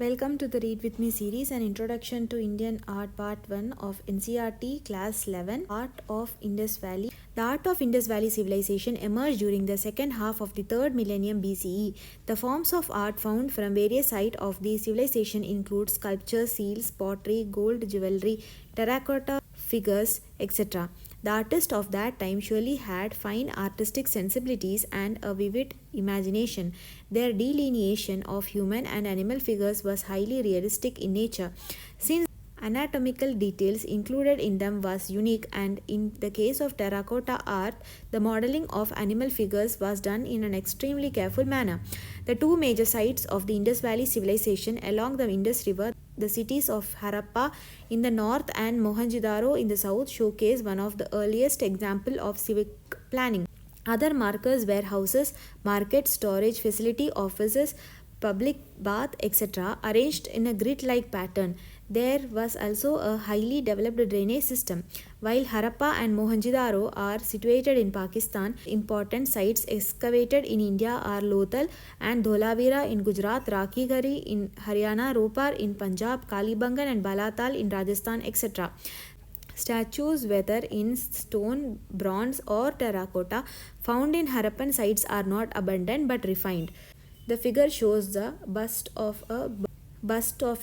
Welcome to the Read With Me series, an introduction to Indian art, part 1 of NCRT class 11, Art of Indus Valley. The art of Indus Valley civilization emerged during the second half of the 3rd millennium BCE. The forms of art found from various sites of the civilization include sculpture, seals, pottery, gold jewelry, terracotta figures, etc. The artists of that time surely had fine artistic sensibilities and a vivid imagination. Their delineation of human and animal figures was highly realistic in nature, since anatomical details included in them was unique, and in the case of terracotta art the modeling of animal figures was done in an extremely careful manner. The two major sites of the Indus Valley civilization along the Indus River, the cities of Harappa in the north and Mohenjo-daro in the south, showcase one of the earliest examples of civic planning. Other markers were houses, markets, storage facility, offices, public bath, etc., arranged in a grid like pattern. There was also a highly developed drainage system. While Harappa and Mohenjo-daro are situated in Pakistan, important sites excavated in India are Lothal and Dholavira in Gujarat, Rakhigarhi in Haryana, Ropar in Punjab, Kalibangan and Balatal in Rajasthan, etc. Statues, whether in stone, bronze, or terracotta, found in Harappan sites are not abundant but refined. The figure shows the bust of a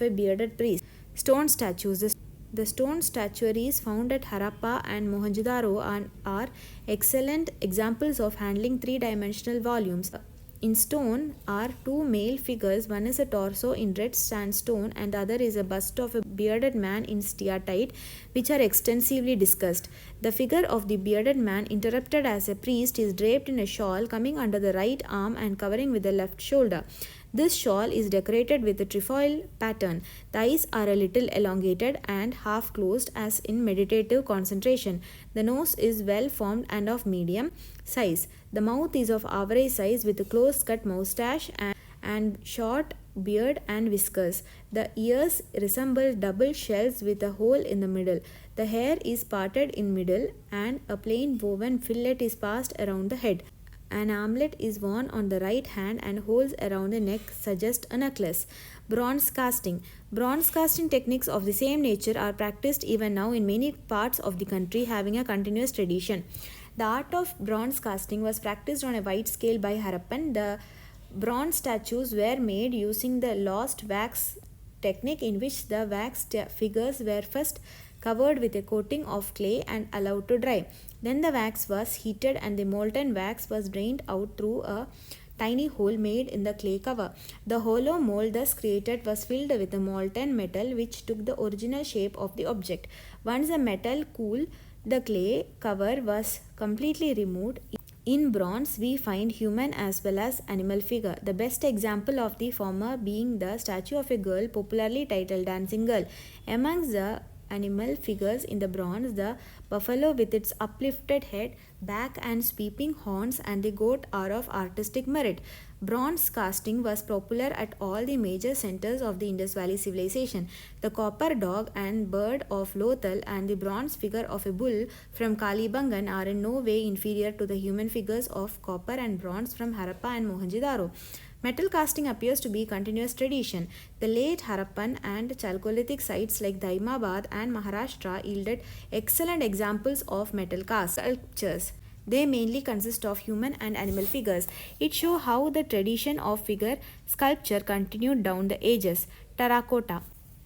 bearded priest. Stone statues. The stone statuaries found at Harappa and Mohenjo-daro are excellent examples of handling three-dimensional volumes. In stone are two male figures. One is a torso in red sandstone and the other is a bust of a bearded man in steatite, which are extensively discussed. The figure of the bearded man, interrupted as a priest, is draped in a shawl coming under the right arm and covering with the left shoulder. This shawl is decorated with a trefoil pattern. The eyes are a little elongated and half closed as in meditative concentration. The nose is well formed and of medium size. The mouth is of average size with a close cut moustache and short beard and whiskers. The ears resemble double shells with a hole in the middle. The hair is parted in middle and a plain woven fillet is passed around the head. An armlet is worn on the right hand and holes around the neck suggest a necklace. Bronze casting. Bronze casting techniques of the same nature are practiced even now in many parts of the country, having a continuous tradition. The art of bronze casting was practiced on a wide scale by Harappan. The bronze statues were made using the lost wax technique, in which the wax figures were first covered with a coating of clay and allowed to dry. Then the wax was heated and the molten wax was drained out through a tiny hole made in the clay cover. The hollow mold thus created was filled with the molten metal, which took the original shape of the object. Once the metal cooled, the clay cover was completely removed. In bronze, we find human as well as animal figure. The best example of the former being the statue of a girl popularly titled Dancing Girl. Amongst the animal figures in the bronze, the buffalo with its uplifted head, back and sweeping horns, and the goat are of artistic merit. Bronze casting was popular at all the major centers of the Indus Valley civilization. The copper dog and bird of Lothal and the bronze figure of a bull from Kalibangan are in no way inferior to the human figures of copper and bronze from Harappa and Mohenjo-daro. Metal casting appears to be a continuous tradition. The late Harappan and Chalcolithic sites like Daimabad and Maharashtra yielded excellent examples of metal cast sculptures. They mainly consist of human and animal figures. It shows how the tradition of figure sculpture continued down the ages. Terracotta.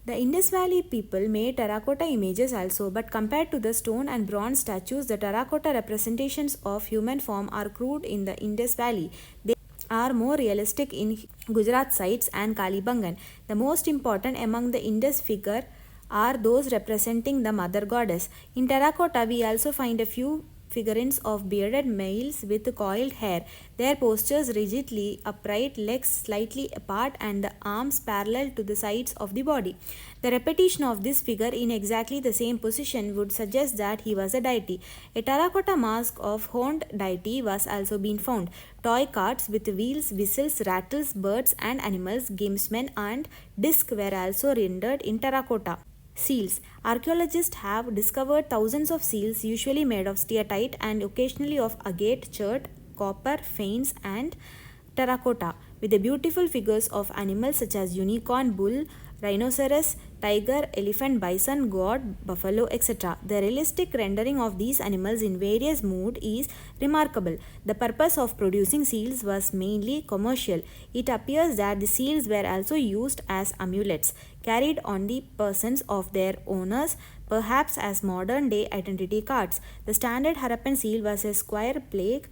The Indus Valley people made terracotta images also, but compared to the stone and bronze statues, the terracotta representations of human form are crude in the Indus Valley. They are more realistic in Gujarat sites and Kalibangan. The most important among the Indus figure are those representing the mother goddess. In terracotta, we also find a few figurines of bearded males with coiled hair, their postures rigidly upright, legs slightly apart, and the arms parallel to the sides of the body. The repetition of this figure in exactly the same position would suggest that he was a deity. A terracotta mask of horned deity was also been found. Toy carts with wheels, whistles, rattles, birds and animals, gamesmen and disc were also rendered in terracotta. Seals. Archaeologists have discovered thousands of seals, usually made of steatite and occasionally of agate, chert, copper, faience, and terracotta. with the beautiful figures of animals such as unicorn, bull, rhinoceros, tiger, elephant, bison, goat, buffalo, etc. The realistic rendering of these animals in various moods is remarkable. The purpose of producing seals was mainly commercial. It appears that the seals were also used as amulets, carried on the persons of their owners, perhaps as modern day identity cards. The standard Harappan seal was a square plaque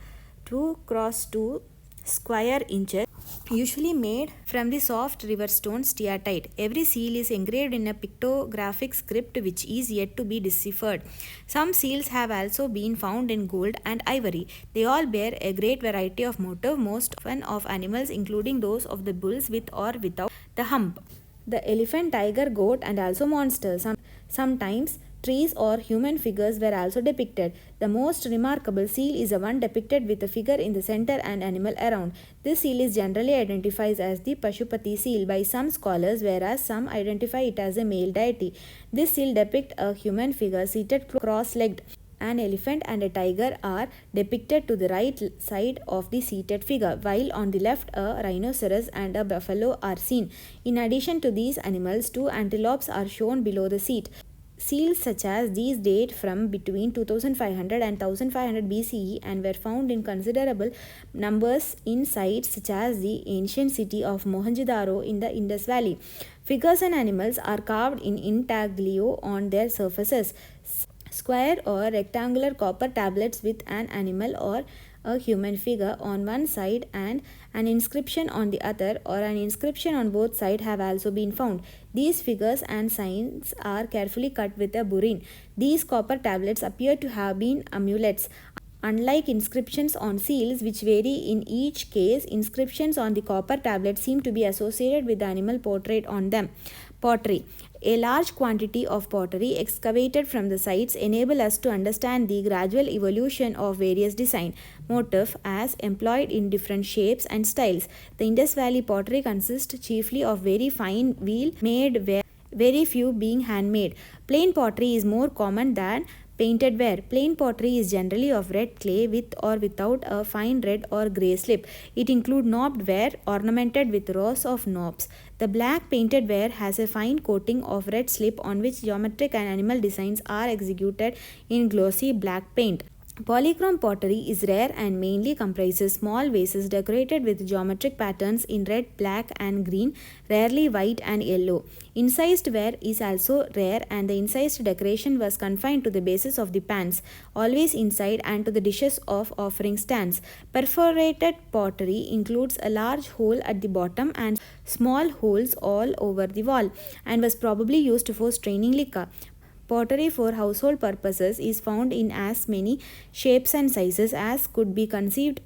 2 cross 2 square inches, usually made from the soft river stone steatite. Every seal is engraved in a pictographic script which is yet to be deciphered. Some seals have also been found in gold and ivory. They all bear a great variety of motif, most often of animals, including those of the bulls with or without the hump, the elephant, tiger, goat, and also monsters. Sometimes trees or human figures were also depicted. The most remarkable seal is the one depicted with a figure in the center and animal around. This seal is generally identified as the Pashupati seal by some scholars, whereas some identify it as a male deity. This seal depicts a human figure seated cross-legged. An elephant and a tiger are depicted to the right side of the seated figure, while on the left a rhinoceros and a buffalo are seen. In addition to these animals, two antelopes are shown below the seat. Seals such as these date from between 2500 and 1500 BCE and were found in considerable numbers in sites such as the ancient city of Mohenjo-daro in the Indus Valley. Figures and animals are carved in intaglio on their surfaces. Square or rectangular copper tablets with an animal or a human figure on one side and an inscription on the other, or an inscription on both sides, have also been found. These figures and signs are carefully cut with a burin. These copper tablets appear to have been amulets. Unlike inscriptions on seals, which vary in each case, inscriptions on the copper tablets seem to be associated with the animal portrait on them. Pottery. A large quantity of pottery excavated from the sites enable us to understand the gradual evolution of various design motif as employed in different shapes and styles. The Indus Valley pottery consists chiefly of very fine wheel made ware, very few being handmade. Plain pottery is more common than painted ware. Plain pottery is generally of red clay with or without a fine red or grey slip. It includes knobbed ware ornamented with rows of knobs. The black painted ware has a fine coating of red slip on which geometric and animal designs are executed in glossy black paint. Polychrome pottery is rare and mainly comprises small vases decorated with geometric patterns in red, black, and green, rarely white and yellow. Incised ware is also rare, and the incised decoration was confined to the bases of the pans, always inside, and to the dishes of offering stands. Perforated pottery includes a large hole at the bottom and small holes all over the wall, and was probably used for straining liquor. Pottery for household purposes is found in as many shapes and sizes as could be conceived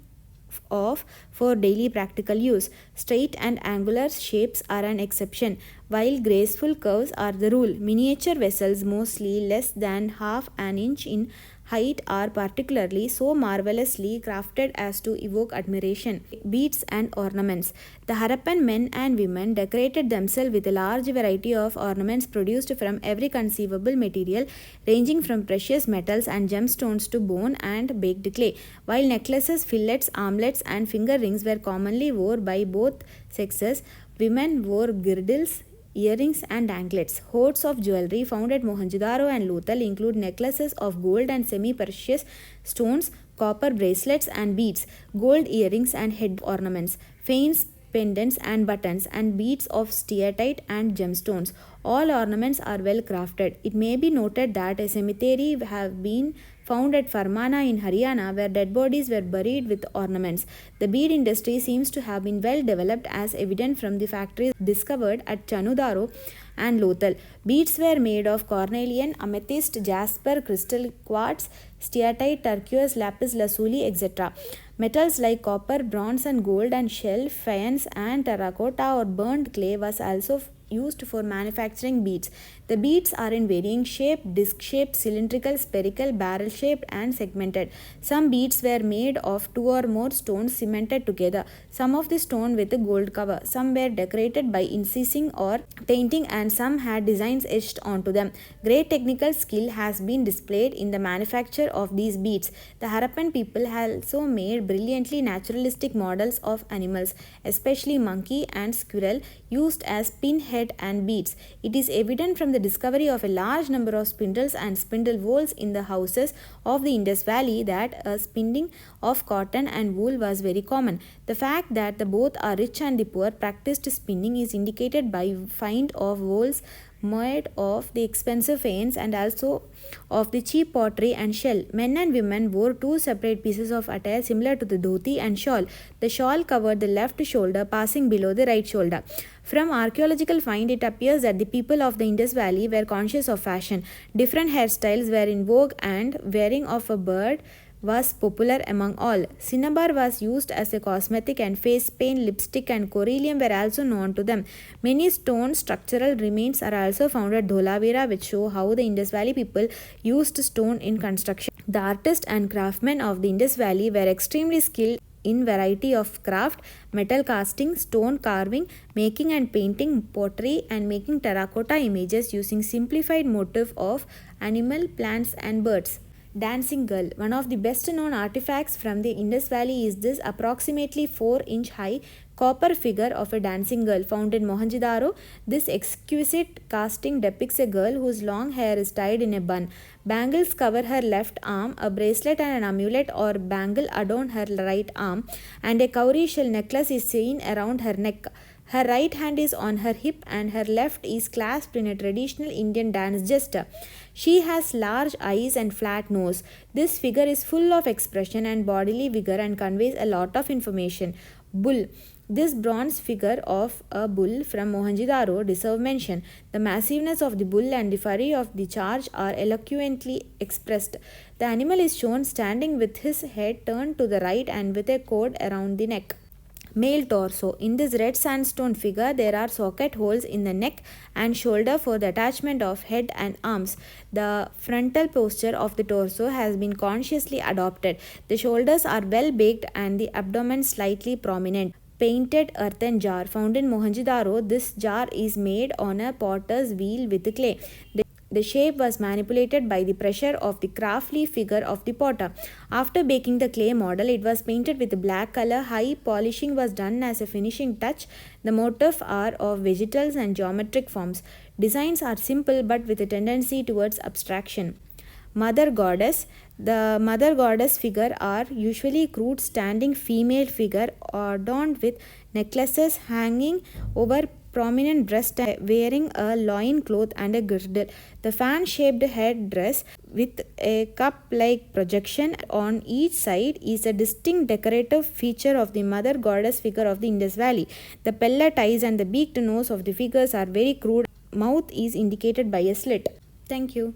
of for daily practical use. Straight and angular shapes are an exception, while graceful curves are the rule. Miniature vessels, mostly less than half an inch in height, are particularly so marvelously crafted as to evoke admiration. Beads and ornaments. The Harappan men and women decorated themselves with a large variety of ornaments produced from every conceivable material, ranging from precious metals and gemstones to bone and baked clay. While necklaces, fillets, armlets, and finger rings were commonly worn by both sexes, women wore girdles, earrings, and anklets. Hoards of jewelry found at Mohenjo-daro and Lothal include necklaces of gold and semi-precious stones, copper bracelets and beads, gold earrings and head ornaments, fans, pendants and buttons, and beads of steatite and gemstones. All ornaments are well crafted. It may be noted that a cemetery have been found at Farmana in Haryana, where dead bodies were buried with ornaments. The bead industry seems to have been well developed, as evident from the factories discovered at Chanudaro and Lothal. Beads were made of cornelian, amethyst, jasper, crystal quartz, steatite, turquoise, lapis lazuli, etc. Metals like copper, bronze, and gold, and shell, faience, and terracotta or burnt clay was also used for manufacturing beads. The beads are in varying shape, disc-shaped, cylindrical, spherical, barrel-shaped, and segmented. Some beads were made of two or more stones cemented together, some of the stone with a gold cover. Some were decorated by incising or painting, and some had designs etched onto them. Great technical skill has been displayed in the manufacture of these beads. The Harappan people also made brilliantly naturalistic models of animals, especially monkey and squirrel, used as pinhead and beads. It is evident from the discovery of a large number of spindles and spindle wheels in the houses of the Indus Valley that a spinning of cotton and wool was very common. The fact that the both are rich and the poor practiced spinning is indicated by find of wools made of the expensive fans and also of the cheap pottery and shell. Men and women wore two separate pieces of attire similar to the dhoti and shawl. The shawl covered the left shoulder, passing below the right shoulder. From archaeological find, it appears that the people of the Indus Valley were conscious of fashion. Different hairstyles were in vogue, and wearing of a beard was popular among all. Cinnabar was used as a cosmetic, and face paint, lipstick, and coryllium were also known to them. Many stone structural remains are also found at Dholavira, which show how the Indus Valley people used stone in construction. The artists and craftsmen of the Indus Valley were extremely skilled in variety of craft, metal casting, stone carving, making and painting, pottery, and making terracotta images using simplified motif of animal, plants, and birds. Dancing Girl. One of the best known artifacts from the Indus Valley is this approximately 4-inch high copper figure of a dancing girl found in Mohenjo-daro. This exquisite casting depicts a girl whose long hair is tied in a bun. Bangles cover her left arm, a bracelet and an amulet or bangle adorn her right arm, and a cowrie shell necklace is seen around her neck. Her right hand is on her hip and her left is clasped in a traditional Indian dance gesture. She has large eyes and flat nose. This figure is full of expression and bodily vigor and conveys a lot of information. Bull. This bronze figure of a bull from Mohenjo-daro deserve mention. The massiveness of the bull and the fury of the charge are eloquently expressed. The animal is shown standing with his head turned to the right and with a cord around the neck. Male torso. In this red sandstone figure, there are socket holes in the neck and shoulder for the attachment of head and arms. The frontal posture of the torso has been consciously adopted. The shoulders are well baked and the abdomen slightly prominent. Painted earthen jar. Found in Mohenjo-daro, this jar is made on a potter's wheel with clay. The shape was manipulated by the pressure of the crafty figure of the potter. After baking the clay model, it was painted with black color. High polishing was done as a finishing touch. The motifs are of vegetals and geometric forms. Designs are simple but with a tendency towards abstraction. Mother Goddess. The Mother Goddess figure are usually crude standing female figure adorned with necklaces hanging over prominent breast, wearing a loin cloth and a girdle. The fan-shaped head dress with a cup-like projection on each side is a distinct decorative feature of the Mother Goddess figure of the Indus Valley. The pellet eyes and the beaked nose of the figures are very crude. Mouth is indicated by a slit. Thank you.